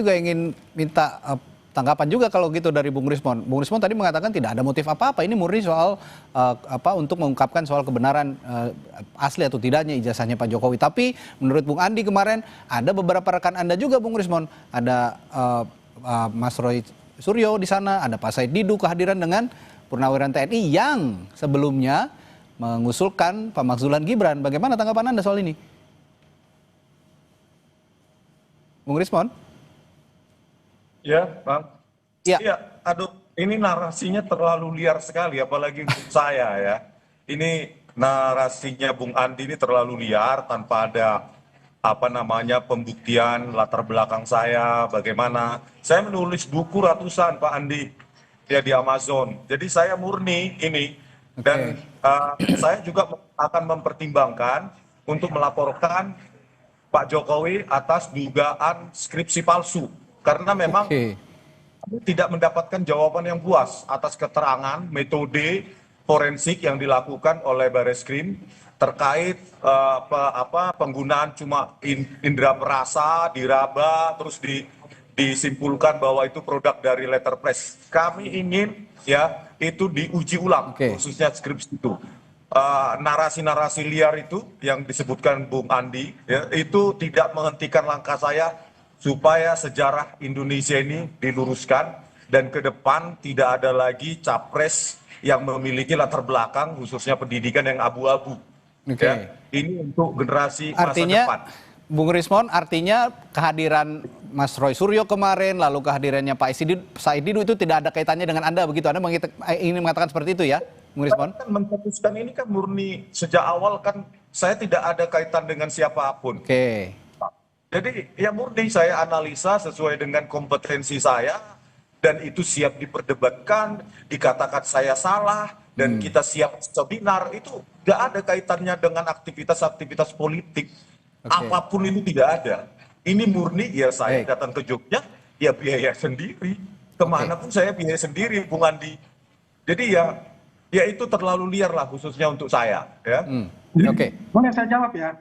juga ingin minta tanggapan juga kalau gitu dari Bung Rismon. Bung Rismon tadi mengatakan tidak ada motif apa-apa. Ini murni soal untuk mengungkapkan soal kebenaran asli atau tidaknya ijazahnya Pak Jokowi. Tapi menurut Bung Andi kemarin ada beberapa rekan Anda juga Bung Rismon. Ada Mas Roy Suryo di sana, ada Pak Said Didu kehadiran dengan Purnawiran TNI yang sebelumnya mengusulkan Pak Makzulan Gibran. Bagaimana tanggapan Anda soal ini? Bung Rismon? Ya, Bang. Ya. Iya, aduh, ini narasinya terlalu liar sekali, apalagi untuk saya ya. Ini narasinya Bung Andi ini terlalu liar tanpa ada pembuktian latar belakang saya, bagaimana. Saya menulis buku ratusan Pak Andi ya di Amazon. Jadi saya murni ini dan saya juga akan mempertimbangkan untuk melaporkan Pak Jokowi atas dugaan skripsi palsu. Karena memang tidak mendapatkan jawaban yang puas atas keterangan metode forensik yang dilakukan oleh Bareskrim terkait penggunaan cuma indera perasa, diraba, terus disimpulkan bahwa itu produk dari letterpress. Kami ingin ya itu diuji ulang, khususnya skripsi itu. Narasi-narasi liar itu yang disebutkan Bung Andi ya, itu tidak menghentikan langkah saya supaya sejarah Indonesia ini diluruskan dan ke depan tidak ada lagi capres yang memiliki latar belakang khususnya pendidikan yang abu-abu. Ya, ini untuk generasi masa depan. Bung Rismon, artinya kehadiran Mas Roy Suryo kemarin, lalu kehadirannya Pak Said Didu itu tidak ada kaitannya dengan Anda begitu? Anda ingin mengatakan seperti itu ya, Bung Rismon? Kan mencetuskan ini kan murni sejak awal kan saya tidak ada kaitan dengan siapapun. Jadi ya murni saya analisa sesuai dengan kompetensi saya dan itu siap diperdebatkan, dikatakan saya salah dan kita siap seminar, itu nggak ada kaitannya dengan aktivitas-aktivitas politik. Apapun itu tidak ada. Ini murni ya saya datang ke Jogja ya biaya sendiri. Kemana pun saya biaya sendiri Bung Andi. Jadi ya itu terlalu liar lah khususnya untuk saya. Ya. Boleh saya jawab ya?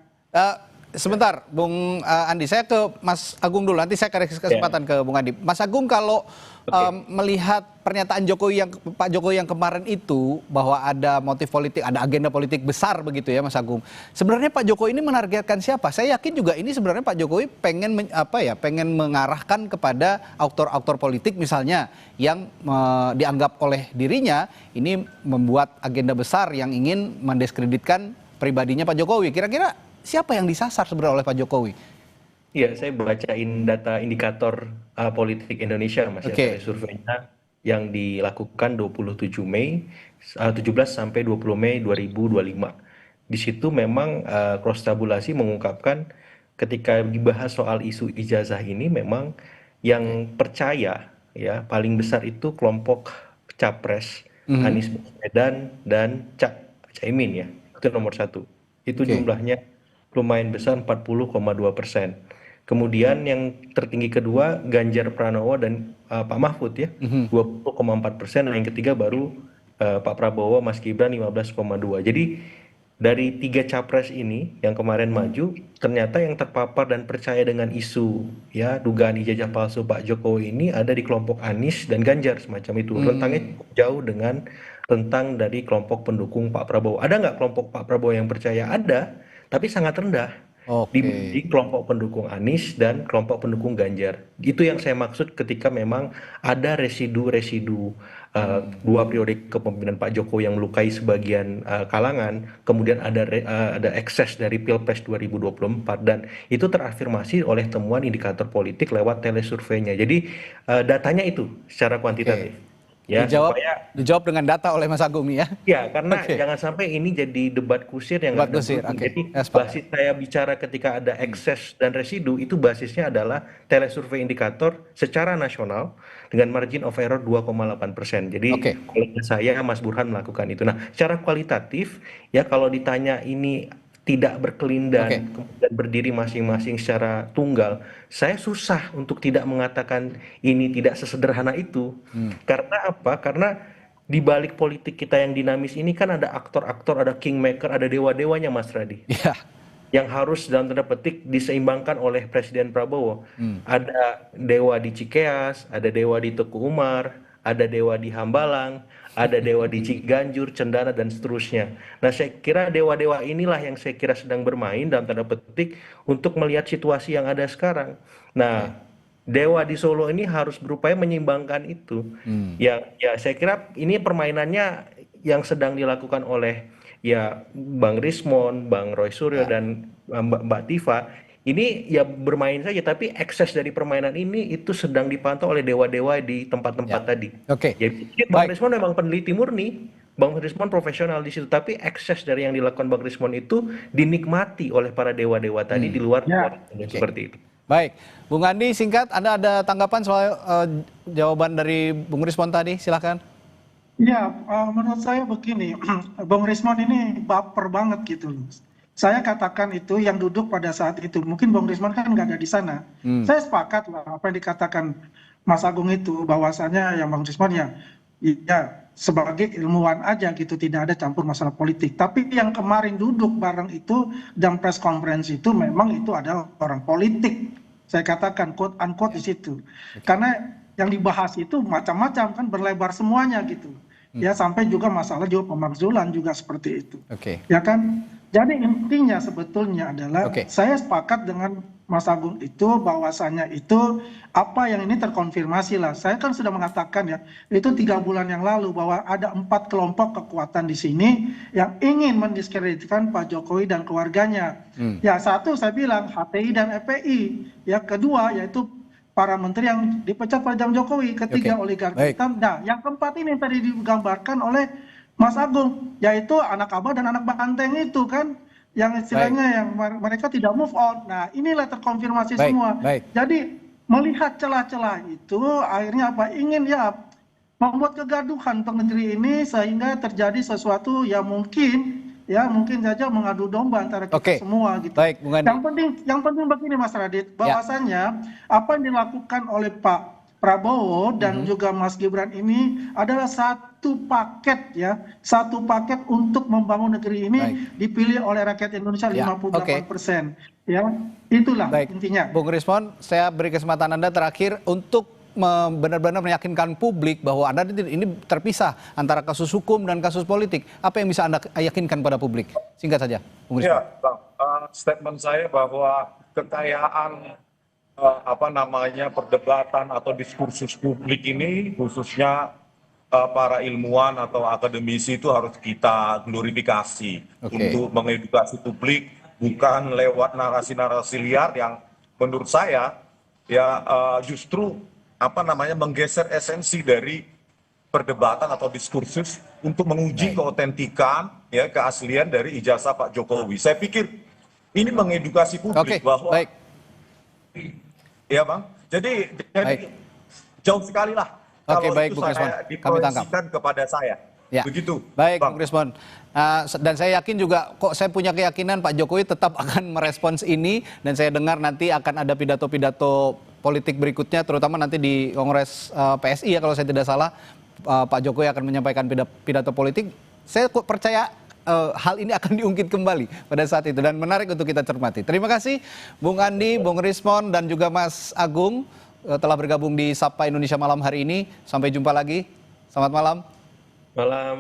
Sebentar, Bung Andi, saya ke Mas Agung dulu. Nanti saya kasih kesempatan ke Bung Andi. Mas Agung, kalau melihat pernyataan Pak Jokowi yang kemarin itu bahwa ada motif politik, ada agenda politik besar begitu ya, Mas Agung. Sebenarnya Pak Jokowi ini menargetkan siapa? Saya yakin juga ini sebenarnya Pak Jokowi pengen mengarahkan kepada aktor-aktor politik misalnya yang dianggap oleh dirinya ini membuat agenda besar yang ingin mendiskreditkan pribadinya Pak Jokowi. Kira-kira siapa yang disasar sebenarnya oleh Pak Jokowi? Iya, saya bacain data indikator politik Indonesia, Mas, ya, surveinya yang dilakukan 27 Mei, 17 sampai 20 Mei 2025. Di situ memang cross tabulasi mengungkapkan ketika dibahas soal isu ijazah ini memang yang percaya ya paling besar itu kelompok capres Anies Baswedan dan Caimin ya. Itu nomor satu. Itu jumlahnya lumayan besar 40,2%. Kemudian yang tertinggi kedua Ganjar Pranowo dan Pak Mahfud ya 20,4%. Yang ketiga baru Pak Prabowo Mas Gibran 15,2%. Jadi dari tiga capres ini yang kemarin maju ternyata yang terpapar dan percaya dengan isu ya dugaan ijazah palsu Pak Jokowi ini ada di kelompok Anies dan Ganjar semacam itu. Rentangnya cukup jauh dengan rentang dari kelompok pendukung Pak Prabowo. Ada nggak kelompok Pak Prabowo yang percaya? Ada, tapi sangat rendah di kelompok pendukung Anies dan kelompok pendukung Ganjar. Itu yang saya maksud ketika memang ada residu-residu dua periode kepemimpinan Pak Jokowi yang melukai sebagian kalangan, kemudian ada ekses dari Pilpres 2024 dan itu terafirmasi oleh temuan indikator politik lewat telesurveinya. Jadi datanya itu secara kuantitatif. Ya, dijawab dengan data oleh Mas Agung ya. Ya, karena jangan sampai ini jadi debat kusir yang nggak ada. Jadi basis saya bicara ketika ada ekses dan residu itu basisnya adalah telesurvei indikator secara nasional dengan margin of error 2,8%. Jadi kolega saya Mas Burhan melakukan itu. Nah, secara kualitatif ya kalau ditanya ini tidak berkelindan, kemudian berdiri masing-masing secara tunggal, saya susah untuk tidak mengatakan ini tidak sesederhana itu. Karena apa? Karena di balik politik kita yang dinamis ini kan ada aktor-aktor, ada kingmaker, ada dewa-dewanya Mas Radi. yang harus dalam tanda petik diseimbangkan oleh Presiden Prabowo. Ada dewa di Cikeas, ada dewa di Teguh Umar, ada dewa di Hambalang, ada dewa di Ciganjur, Cendana, dan seterusnya. Nah, saya kira dewa-dewa inilah yang saya kira sedang bermain dalam tanda petik untuk melihat situasi yang ada sekarang. Nah, dewa di Solo ini harus berupaya menyeimbangkan itu. Ya, saya kira ini permainannya yang sedang dilakukan oleh ya Bang Rismon, Bang Roy Suryo, dan Mbak Tifa. Ini ya bermain saja, tapi ekses dari permainan ini itu sedang dipantau oleh dewa-dewa di tempat-tempat tadi. Oke. Ya, Bang Rismon memang peneliti murni, Bang Rismon profesional di situ, tapi ekses dari yang dilakukan Bang Rismon itu dinikmati oleh para dewa-dewa tadi di luar seperti itu. Baik, Bung Andi, singkat, Anda ada tanggapan soal jawaban dari Bung Rismon tadi? Silakan. Ya, menurut saya begini, Bung Rismon ini baper banget gitu loh. Saya katakan itu yang duduk pada saat itu, mungkin Bung Rismon kan nggak ada di sana. Saya sepakat lah apa yang dikatakan Mas Agung itu, bahwasanya yang Bung Rismon ya sebagai ilmuwan aja gitu, tidak ada campur masalah politik. Tapi yang kemarin duduk bareng itu dan press conference itu memang itu adalah orang politik. Saya katakan quote unquote di situ. Karena yang dibahas itu macam-macam kan, berlebar semuanya gitu. Ya sampai juga masalah juga pemakzulan juga seperti itu. Ya kan? Jadi intinya sebetulnya adalah saya sepakat dengan Mas Agung itu bahwasanya itu apa yang ini terkonfirmasi lah. Saya kan sudah mengatakan ya, itu 3 bulan yang lalu bahwa ada 4 kelompok kekuatan di sini yang ingin mendiskreditkan Pak Jokowi dan keluarganya. Ya satu saya bilang HTI dan FPI. Ya kedua yaitu para menteri yang dipecat Pak Jokowi, ketiga oligarki hitam. Nah, yang keempat ini yang tadi digambarkan oleh Mas Agung, yaitu anak abah dan anak banteng itu kan, yang istilahnya yang mereka tidak move on. Nah, inilah terkonfirmasi semua. Jadi melihat celah-celah itu, akhirnya apa? Ingin ya membuat kegaduhan untuk negeri ini sehingga terjadi sesuatu yang mungkin saja mengadu domba antara kita semua gitu. Bung Andi. Yang penting begini Mas Radit, bahwasanya apa yang dilakukan oleh Pak Prabowo dan juga Mas Gibran ini adalah satu paket untuk membangun negeri ini dipilih oleh rakyat Indonesia 58%. Ya, itulah intinya. Bung Rismon, saya beri kesempatan Anda terakhir untuk benar-benar meyakinkan publik bahwa Anda ini terpisah antara kasus hukum dan kasus politik. Apa yang bisa Anda yakinkan pada publik? Singkat saja, Bung Rismon. Ya, Bang. Statement saya bahwa kekayaan perdebatan atau diskursus publik ini, khususnya para ilmuwan atau akademisi itu harus kita glorifikasi untuk mengedukasi publik, bukan lewat narasi-narasi liar yang menurut saya ya justru menggeser esensi dari perdebatan atau diskursus untuk menguji keotentikan ya keaslian dari ijazah Pak Jokowi. Saya pikir ini mengedukasi publik bahwa ya Bang. Jadi jauh sekali lah kalau itu saya diproyeksikan kepada saya. Ya. Begitu. Baik, Bang. Bung Rismon. Dan saya yakin juga, saya punya keyakinan Pak Jokowi tetap akan merespons ini, dan saya dengar nanti akan ada pidato-pidato politik berikutnya, terutama nanti di Kongres PSI ya kalau saya tidak salah, Pak Jokowi akan menyampaikan pidato politik. Saya percaya hal ini akan diungkit kembali pada saat itu, dan menarik untuk kita cermati. Terima kasih Bung Andi, Bung Rismon, dan juga Mas Agung telah bergabung di Sapa Indonesia Malam hari ini. Sampai jumpa lagi. Selamat malam. Malam.